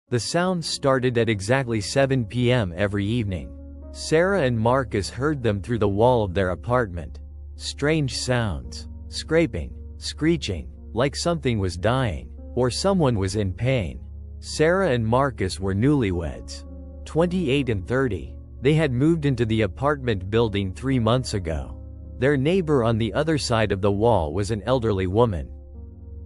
The sounds started at exactly 7 p.m. every evening. Sarah and Marcus heard them through the wall of their apartment. Strange sounds. Scraping. Screeching. Like something was dying. Or someone was in pain. Sarah and Marcus were newlyweds. 28 and 30. They had moved into the apartment building 3 months ago. Their neighbor on the other side of the wall was an elderly woman.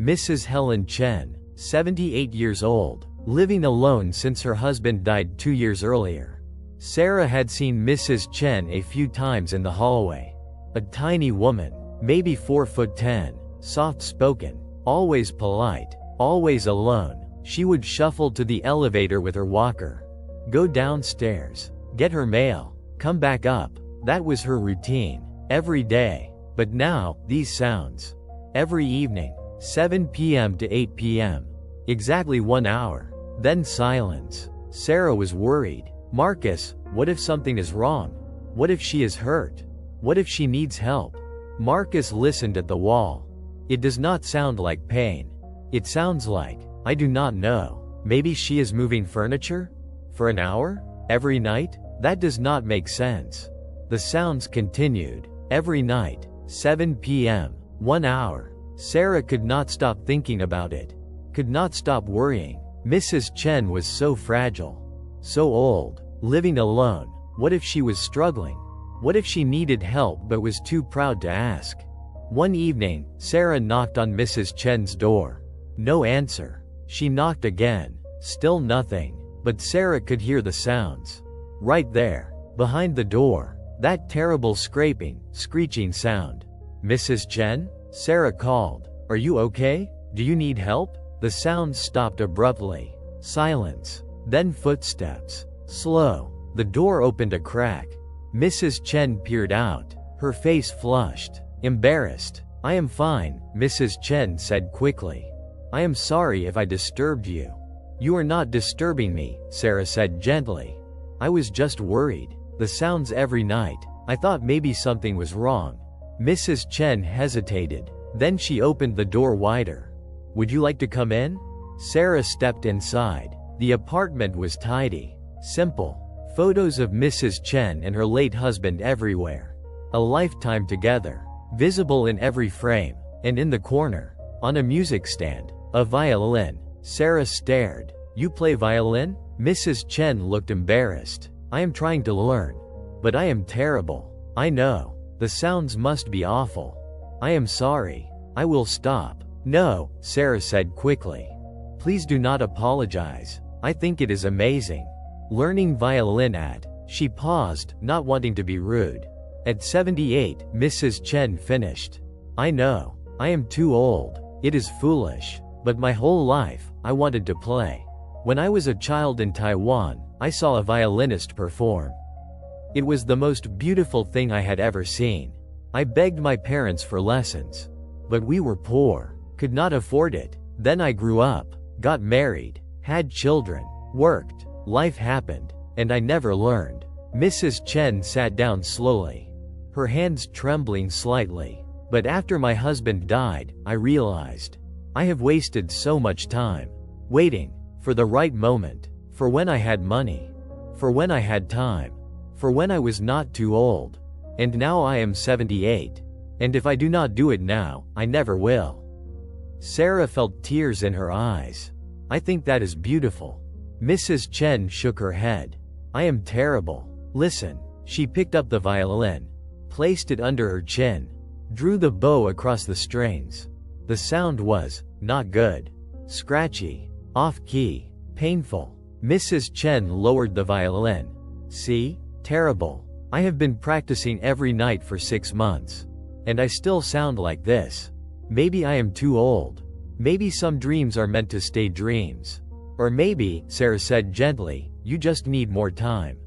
Mrs. Helen Chen, 78 years old, living alone since her husband died 2 years earlier. Sarah had seen Mrs. Chen a few times in the hallway. A tiny woman, maybe 4'10", soft-spoken, always polite, always alone. She would shuffle to the elevator with her walker. Go downstairs, get her mail, come back up. That was her routine, every day. But now, these sounds. Every evening, 7 p.m. to 8 p.m. Exactly 1 hour. Then silence. Sarah was worried. Marcus, what if something is wrong? What if she is hurt? What if she needs help? Marcus listened at the wall. It does not sound like pain. It sounds like, I do not know. Maybe she is moving furniture? For an hour? Every night? That does not make sense. The sounds continued. Every night. 7 p.m. 1 hour. Sarah could not stop thinking about it. Could not stop worrying. Mrs. Chen was so fragile. So old. Living alone. What if she was struggling? What if she needed help but was too proud to ask? One evening, Sarah knocked on Mrs. Chen's door. No answer. She knocked again. Still nothing. But Sarah could hear the sounds. Right there. Behind the door. That terrible scraping, screeching sound. Mrs. Chen? Sarah called. Are you okay? Do you need help? The sounds stopped abruptly. Silence. Then footsteps. Slow. The door opened a crack. Mrs. Chen peered out. Her face flushed. Embarrassed. I am fine, Mrs. Chen said quickly. I am sorry if I disturbed you. You are not disturbing me, Sarah said gently. I was just worried. The sounds every night. I thought maybe something was wrong. Mrs. Chen hesitated. Then she opened the door wider. Would you like to come in? Sarah stepped inside. The apartment was tidy. Simple. Photos of Mrs. Chen and her late husband everywhere. A lifetime together. Visible in every frame. And in the corner, on a music stand, a violin. Sarah stared. You play violin? Mrs. Chen looked embarrassed. I am trying to learn. But I am terrible. I know. The sounds must be awful. I am sorry. I will stop. No, Sarah said quickly. Please do not apologize. I think it is amazing. Learning violin at. She paused, not wanting to be rude. At 78, Mrs. Chen finished. I know. I am too old. It is foolish. But my whole life, I wanted to play. When I was a child in Taiwan, I saw a violinist perform. It was the most beautiful thing I had ever seen. I begged my parents for lessons. But we were poor, could not afford it. Then I grew up, got married, had children, worked, life happened, and I never learned. Mrs. Chen sat down slowly, her hands trembling slightly. But after my husband died, I realized I have wasted so much time waiting for the right moment, for when I had money, for when I had time, for when I was not too old. And now I am 78. And if I do not do it now, I never will. Sarah felt tears in her eyes. I think that is beautiful. Mrs. Chen shook her head. I am terrible. Listen. She picked up the violin, placed it under her chin, drew the bow across the strings. The sound was not good. Scratchy, off-key, painful. Mrs. Chen lowered the violin. See? Terrible. I have been practicing every night for 6 months. And I still sound like this. Maybe I am too old. Maybe some dreams are meant to stay dreams. Or maybe, Sarah said gently, you just need more time.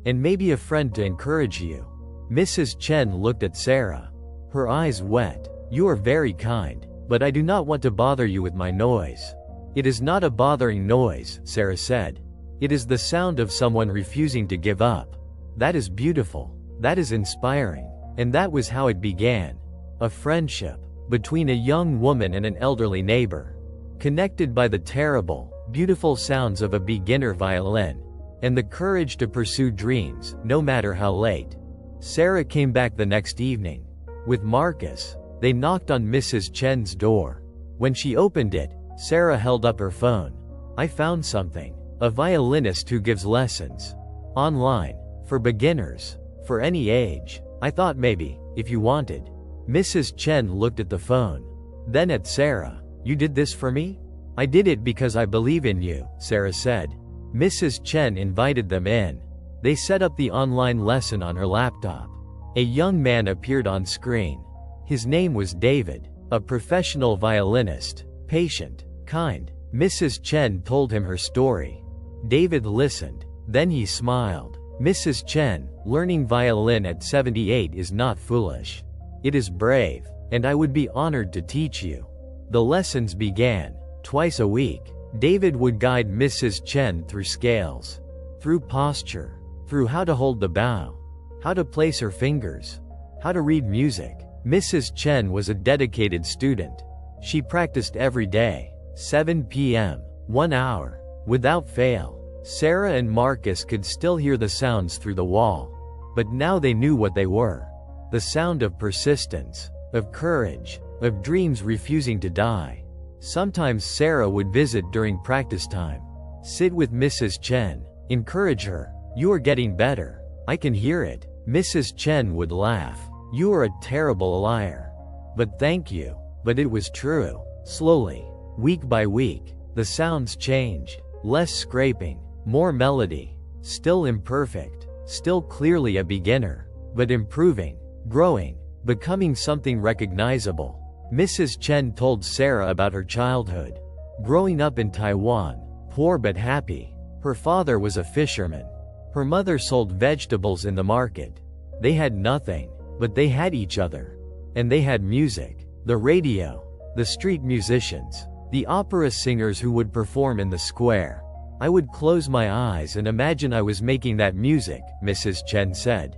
And maybe a friend to encourage you. Mrs. Chen looked at Sarah. Her eyes wet. You are very kind, but I do not want to bother you with my noise. It is not a bothering noise, Sarah said. It is the sound of someone refusing to give up. That is beautiful. That is inspiring. And that was how it began. A friendship between a young woman and an elderly neighbor. Connected by the terrible, beautiful sounds of a beginner violin, and the courage to pursue dreams, no matter how late. Sarah came back the next evening. With Marcus, they knocked on Mrs. Chen's door. When she opened it, Sarah held up her phone. "I found something. A violinist who gives lessons. Online. For beginners. For any age. I thought maybe, if you wanted." Mrs. Chen looked at the phone. Then at Sarah. "You did this for me?" "I did it because I believe in you," Sarah said. Mrs. Chen invited them in. They set up the online lesson on her laptop. A young man appeared on screen. His name was David, a professional violinist, patient, kind. Mrs. Chen told him her story. David listened. Then he smiled. "Mrs. Chen, learning violin at 78 is not foolish. It is brave, and I would be honored to teach you." The lessons began. Twice a week, David would guide Mrs. Chen through scales, through posture, through how to hold the bow, how to place her fingers, how to read music. Mrs. Chen was a dedicated student. She practiced every day, 7 p.m., 1 hour, without fail. Sarah and Marcus could still hear the sounds through the wall. But now they knew what they were. The sound of persistence, of courage, of dreams refusing to die. Sometimes Sarah would visit during practice time. Sit with Mrs. Chen, encourage her. "You are getting better. I can hear it." Mrs. Chen would laugh. "You are a terrible liar." "But thank you." But it was true. Slowly, week by week, the sounds changed. Less scraping, more melody. Still imperfect, still clearly a beginner, but improving, growing, becoming something recognizable. Mrs. Chen told Sarah about her childhood. Growing up in Taiwan, poor but happy. Her father was a fisherman. Her mother sold vegetables in the market. They had nothing, but they had each other. And they had music, the radio, the street musicians, the opera singers who would perform in the square. "I would close my eyes and imagine I was making that music," Mrs. Chen said.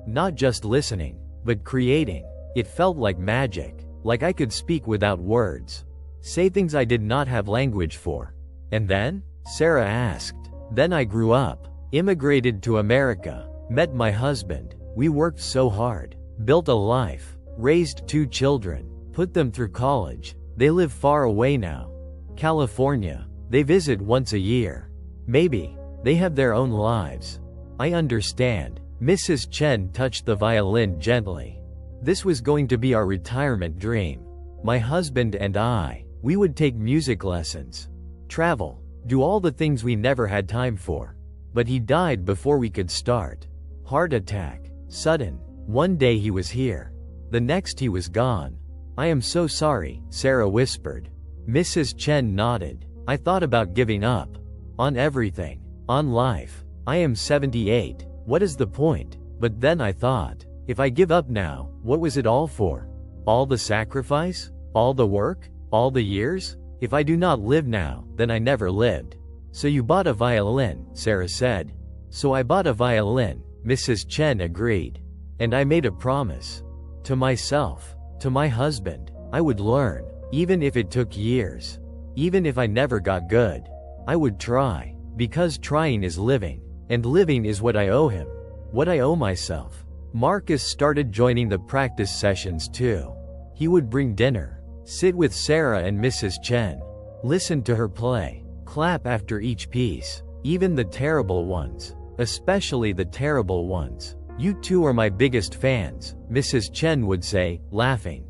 "Not just listening, but creating. It felt like magic, like I could speak without words, say things I did not have language for." "And then?" Sarah asked. "Then I grew up, immigrated to America, met my husband. We worked so hard, built a life, raised 2 children, put them through college. They live far away now. California. They visit once a year. Maybe. They have their own lives. I understand." Mrs. Chen touched the violin gently. "This was going to be our retirement dream. My husband and I, we would take music lessons, travel, do all the things we never had time for. But he died before we could start. Heart attack. Sudden. One day he was here. The next he was gone." "I am so sorry," Sarah whispered. Mrs. Chen nodded. "I thought about giving up. On everything. On life. I am 78. What is the point? But then I thought, if I give up now, what was it all for? All the sacrifice? All the work? All the years? If I do not live now, then I never lived." "So you bought a violin," Sarah said. "So I bought a violin," Mrs. Chen agreed. "And I made a promise. To myself. To my husband. I would learn. Even if it took years. Even if I never got good. I would try. Because trying is living. And living is what I owe him. What I owe myself." Marcus started joining the practice sessions too. He would bring dinner. Sit with Sarah and Mrs. Chen. Listen to her play. Clap after each piece. Even the terrible ones. Especially the terrible ones. "You two are my biggest fans," Mrs. Chen would say, laughing.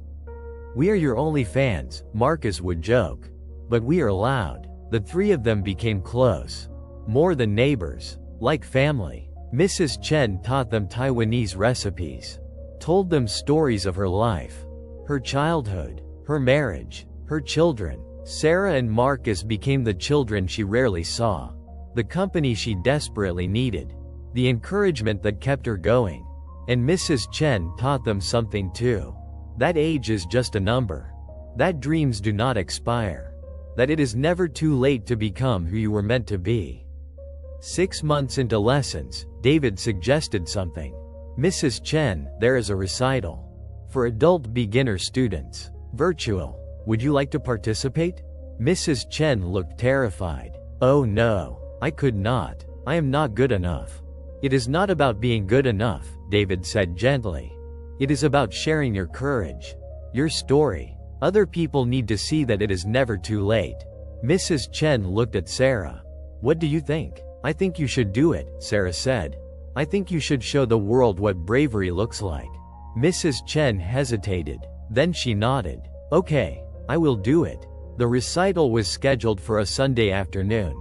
"We are your only fans," Marcus would joke. "But we are loud." The 3 of them became close. More than neighbors. Like family. Mrs. Chen taught them Taiwanese recipes. Told them stories of her life. Her childhood. Her marriage. Her children. Sarah and Marcus became the children she rarely saw. The company she desperately needed. The encouragement that kept her going. And Mrs. Chen taught them something too. That age is just a number. That dreams do not expire. That it is never too late to become who you were meant to be. 6 months into lessons, David suggested something. "Mrs. Chen, there is a recital. For adult beginner students. Virtual. Would you like to participate?" Mrs. Chen looked terrified. "Oh no, I could not. I am not good enough." "It is not about being good enough," David said gently. "It is about sharing your courage, your story. Other people need to see that it is never too late." Mrs. Chen looked at Sarah. "What do you think?" "I think you should do it," Sarah said. "I think you should show the world what bravery looks like." Mrs. Chen hesitated. Then she nodded. "Okay, I will do it." The recital was scheduled for a Sunday afternoon.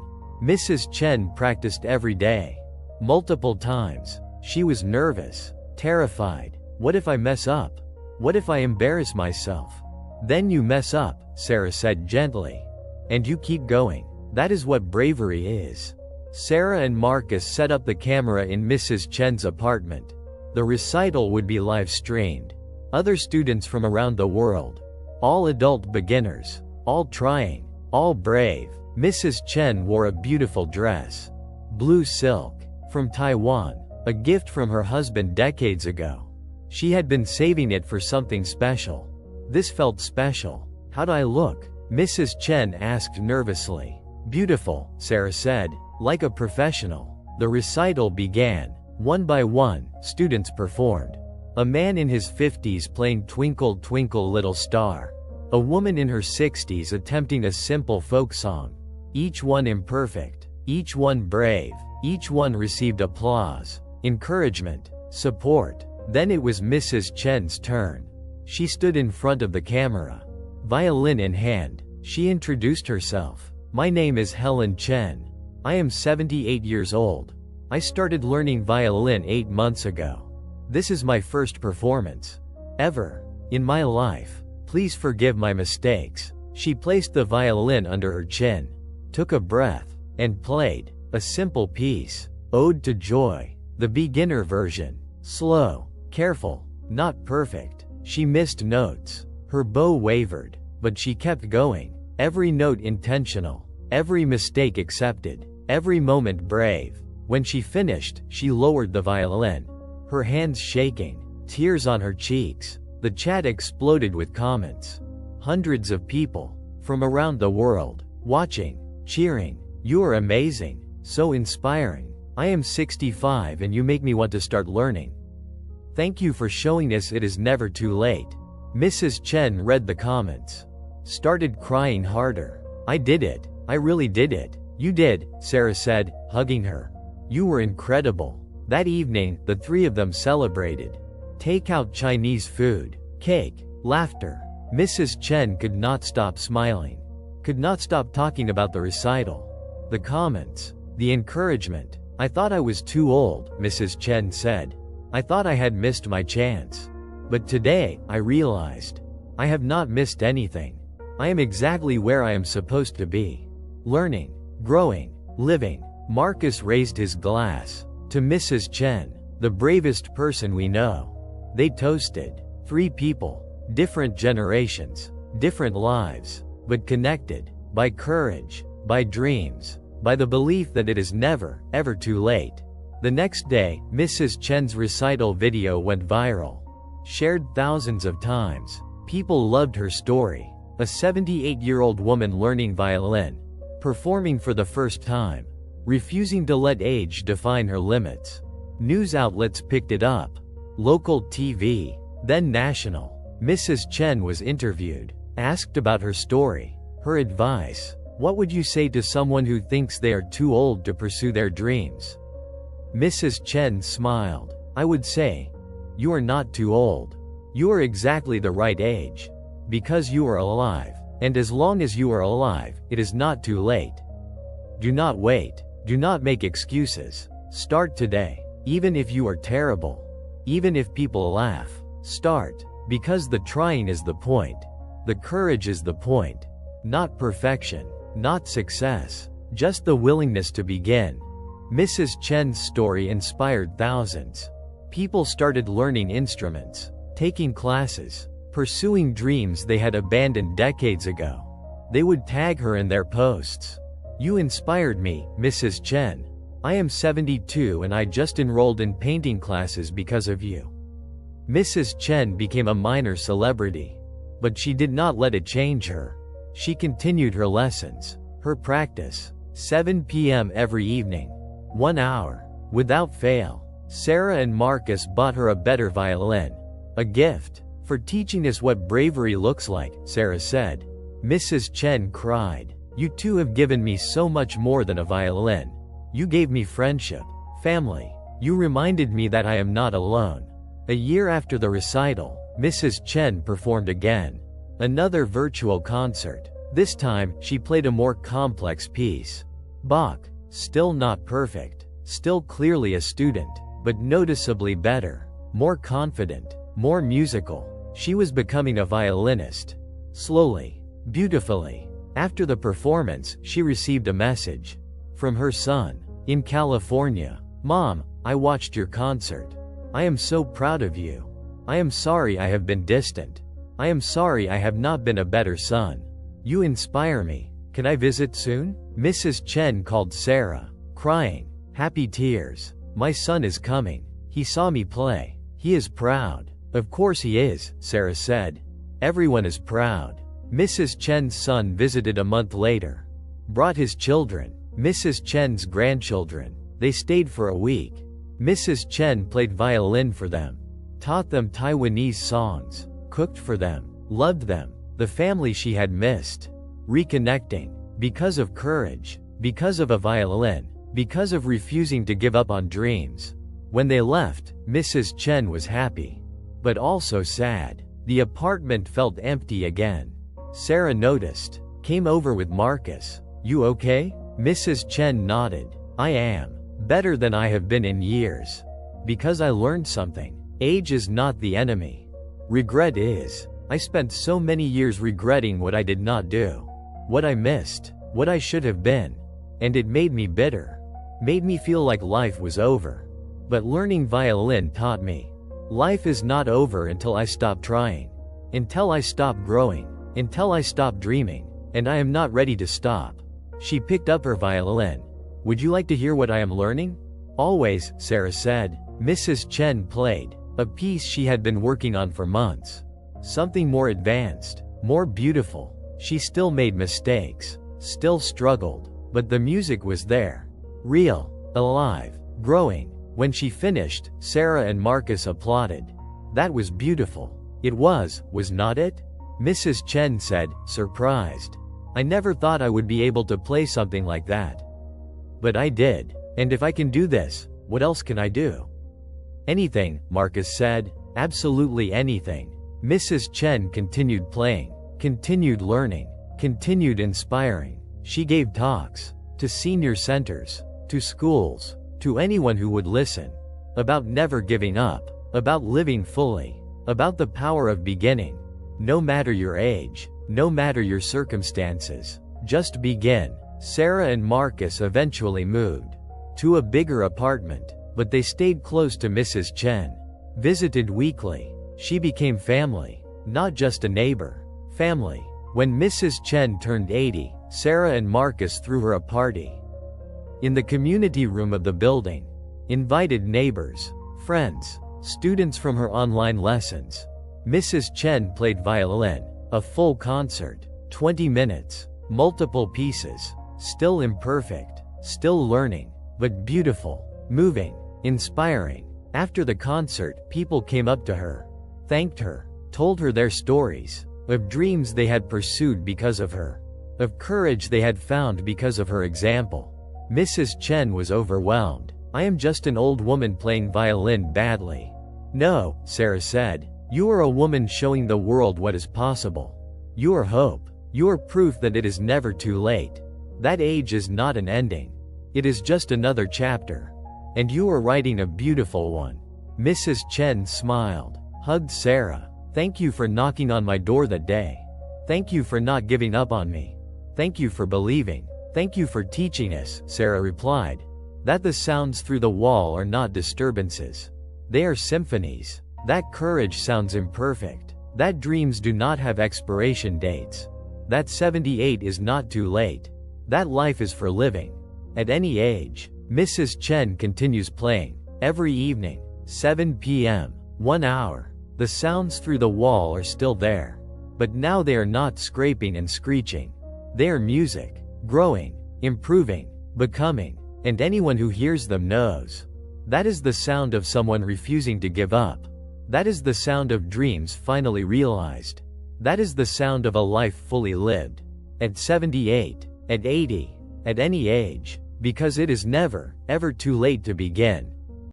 Mrs. Chen practiced every day. Multiple times. She was nervous, terrified. What if I mess up? What if I embarrass myself? Then you mess up, Sarah said gently. And you keep going. That is what bravery is. Sarah and Marcus set up the camera in Mrs. Chen's apartment. The recital would be live-streamed. Other students from around the world. All adult beginners. All trying. All brave. Mrs. Chen wore a beautiful dress. Blue silk. From Taiwan. A gift from her husband decades ago. She had been saving it for something special. This felt special. "How do I look?" Mrs. Chen asked nervously. "Beautiful," Sarah said. "Like a professional." The recital began. One by one, students performed. A man in his 50s playing Twinkle Twinkle Little Star. A woman in her 60s attempting a simple folk song. Each one imperfect. Each one brave. Each one received applause, encouragement, support. Then it was Mrs. Chen's turn. She stood in front of the camera. Violin in hand, she introduced herself. "My name is Helen Chen. I am 78 years old. I started learning violin 8 months ago. This is my first performance ever in my life. Please forgive my mistakes." She placed the violin under her chin, took a breath, and played a simple piece, Ode to Joy, the beginner version. Slow, careful, not perfect. She missed notes. Her bow wavered, but she kept going. Every note intentional, every mistake accepted, every moment brave. When she finished, she lowered the violin, her hands shaking, tears on her cheeks. The chat exploded with comments. Hundreds of people, from around the world, watching, cheering. "You are amazing, so inspiring. I am 65 and you make me want to start learning. Thank you for showing us it is never too late." Mrs. Chen read the comments. Started crying harder. "I did it. I really did it." "You did," Sarah said, hugging her. "You were incredible." That evening, the three of them celebrated. Take out Chinese food, cake, laughter. Mrs. Chen could not stop smiling. Could not stop talking about the recital. The comments. The encouragement. "I thought I was too old," Mrs. Chen said. "I thought I had missed my chance. But today, I realized. I have not missed anything. I am exactly where I am supposed to be. Learning, growing, living." Marcus raised his glass. "To Mrs. Chen, the bravest person we know." They toasted. 3 people. Different generations. Different lives. But connected. By courage. By dreams. By the belief that it is never, ever too late. The next day, Mrs. Chen's recital video went viral. Shared thousands of times. People loved her story. A 78-year-old woman learning violin. Performing for the first time. Refusing to let age define her limits. News outlets picked it up. Local TV. Then national. Mrs. Chen was interviewed. Asked about her story. Her advice. "What would you say to someone who thinks they are too old to pursue their dreams?" Mrs. Chen smiled. "I would say, you are not too old. You are exactly the right age. Because you are alive. And as long as you are alive, it is not too late. Do not wait. Do not make excuses. Start today. Even if you are terrible. Even if people laugh. Start. Because the trying is the point. The courage is the point. Not perfection. Not success. Just the willingness to begin." Mrs. Chen's story inspired thousands. People started learning instruments, taking classes, pursuing dreams they had abandoned decades ago. They would tag her in their posts. "You inspired me, Mrs. Chen. I am 72 and I just enrolled in painting classes because of you." Mrs. Chen became a minor celebrity. But she did not let it change her. She continued her lessons, her practice. 7 p.m. every evening. 1 hour. Without fail. Sarah and Marcus bought her a better violin. A gift. For teaching us what bravery looks like, Sarah said. Mrs. Chen cried. You two have given me so much more than a violin. You gave me friendship, family. You reminded me that I am not alone. A year after the recital, Mrs. Chen performed again. Another virtual concert. This time, she played a more complex piece. Bach. Still not perfect. Still clearly a student, but noticeably better. More confident. More musical. She was becoming a violinist. Slowly. Beautifully. After the performance, she received a message. From her son. In California. Mom, I watched your concert. I am so proud of you. I am sorry I have been distant. I am sorry I have not been a better son. You inspire me. Can I visit soon? Mrs. Chen called Sarah, crying. Happy tears. My son is coming. He saw me play. He is proud. Of course he is, Sarah said. Everyone is proud. Mrs. Chen's son visited a month later. Brought his children, Mrs. Chen's grandchildren. They stayed for a week. Mrs. Chen played violin for them. Taught them Taiwanese songs. Cooked for them. Loved them. The family she had missed. Reconnecting. Because of courage. Because of a violin. Because of refusing to give up on dreams. When they left, Mrs. Chen was happy. But also sad. The apartment felt empty again. Sarah noticed. Came over with Marcus. You okay? Mrs. Chen nodded. I am. Better than I have been in years. Because I learned something. Age is not the enemy. Regret is. I spent so many years regretting what I did not do. What I missed. What I should have been. And it made me bitter. Made me feel like life was over. But learning violin taught me. Life is not over until I stop trying. Until I stop growing. Until I stop dreaming. And I am not ready to stop. She picked up her violin. Would you like to hear what I am learning? Always, Sarah said. Mrs. Chen played. A piece she had been working on for months. Something more advanced. More beautiful. She still made mistakes. Still struggled. But the music was there. Real. Alive. Growing. When she finished, Sarah and Marcus applauded. That was beautiful. It was not it? Mrs. Chen said, surprised. I never thought I would be able to play something like that. But I did. And if I can do this, what else can I do? Anything, Marcus said. Absolutely anything. Mrs. Chen continued playing, continued learning, continued inspiring. She gave talks to senior centers, to schools, to anyone who would listen, about never giving up, about living fully, about the power of beginning. No matter your age, no matter your circumstances, just begin. Sarah and Marcus eventually moved to a bigger apartment, but they stayed close to Mrs. Chen. Visited weekly. She became family, not just a neighbor. Family. When Mrs. Chen turned 80, Sarah and Marcus threw her a party. In the community room of the building. Invited neighbors, friends, students from her online lessons. Mrs. Chen played violin. A full concert. 20 minutes. Multiple pieces. Still imperfect. Still learning. But beautiful. Moving. Inspiring. After the concert, people came up to her. Thanked her. Told her their stories. Of dreams they had pursued because of her. Of courage they had found because of her example. Mrs. Chen was overwhelmed. I am just an old woman playing violin badly. No, Sarah said. You are a woman showing the world what is possible. You are hope. You are proof that it is never too late. That age is not an ending. It is just another chapter. And you are writing a beautiful one. Mrs. Chen smiled, hugged Sarah. Thank you for knocking on my door that day. Thank you for not giving up on me. Thank you for believing. Thank you for teaching us, Sarah replied. That the sounds through the wall are not disturbances. They are symphonies. That courage sounds imperfect. That dreams do not have expiration dates. That 78 is not too late. That life is for living. At any age. Mrs. Chen continues playing. Every evening. 7 p.m. 1 hour. The sounds through the wall are still there. But now they are not scraping and screeching. They are music, growing, improving, becoming, and anyone who hears them knows. That is the sound of someone refusing to give up. That is the sound of dreams finally realized. That is the sound of a life fully lived. At 78, at 80, at any age, because it is never, ever too late to begin.